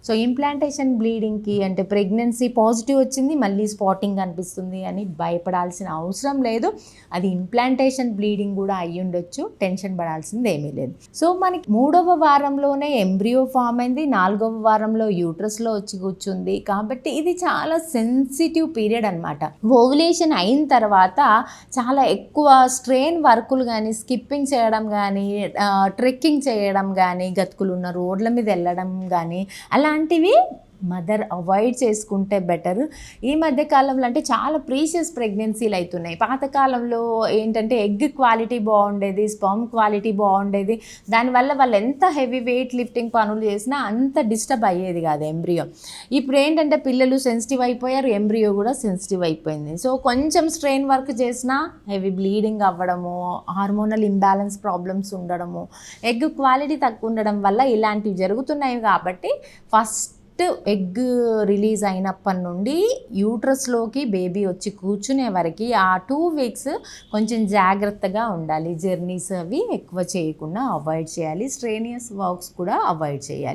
So implantation బ్లీడింగ్కి అంటే pregnancy positive వచ్చింది మళ్ళీ స్పాటింగ్ కనిపిస్తుంది అని భయపడాల్సిన అవసరం లేదు. అది ఇంప్లాంటేషన్ బ్లీడింగ్ కూడా అయ్యి ఉండొచ్చు, టెన్షన్ పడాల్సింది ఏమీ లేదు. సో మనకి 3వ వారంలోనే ఎంబ్రియో ఫామ్ అయింది, 4వ వారంలో యూట్రస్లో వచ్చి కూర్చుంది. కాబట్టి ఇది చాలా సెన్సిటివ్ పీరియడ్ అనమాట. ఓవులేషన్ అయిన తర్వాత చాలా ఎక్కువ స్ట్రెయిన్ వర్కులు కానీ, స్కిప్పింగ్ చేయడం కానీ, ట్రెక్కింగ్ చేయడం కానీ, గతుకులు ఉన్న రోడ్ల మీద వెళ్ళడం కానీ అలాంటివి మదర్ అవాయిడ్ చేసుకుంటే బెటర్. ఈ మధ్యకాలంలో అంటే చాలా ప్రీషియస్ ప్రెగ్నెన్సీలు అవుతున్నాయి. పాతకాలంలో ఏంటంటే ఎగ్ క్వాలిటీ బాగుండేది, స్పర్మ్ క్వాలిటీ బాగుండేది. దానివల్ల వాళ్ళు ఎంత హెవీ వెయిట్ లిఫ్టింగ్ పనులు చేసినా అంత డిస్టర్బ్ అయ్యేది కాదు ఎంబ్రియో. ఇప్పుడు ఏంటంటే పిల్లలు సెన్సిటివ్ అయిపోయారు, ఎంబ్రియో కూడా సెన్సిటివ్ అయిపోయింది. సో కొంచెం స్ట్రెయిన్ వర్క్ చేసినా హెవీ బ్లీడింగ్ అవ్వడము, హార్మోనల్ ఇంబ్యాలెన్స్ ప్రాబ్లమ్స్ ఉండడము, ఎగ్ క్వాలిటీ తక్కువ ఉండడం వల్ల ఇలాంటివి జరుగుతున్నాయి. కాబట్టి ఫస్ట్ ఎగ్ రిలీజ్ అయినప్పటి నుండి యూట్రస్లోకి బేబీ వచ్చి కూర్చునే వరకు ఆ 2 వీక్స్ కొంచెం జాగ్రత్తగా ఉండాలి. జర్నీస్ అవి ఎక్కువ చేయకుండా అవాయిడ్ చేయాలి. స్ట్రెయినియస్ వర్క్స్ కూడా అవాయిడ్ చేయాలి.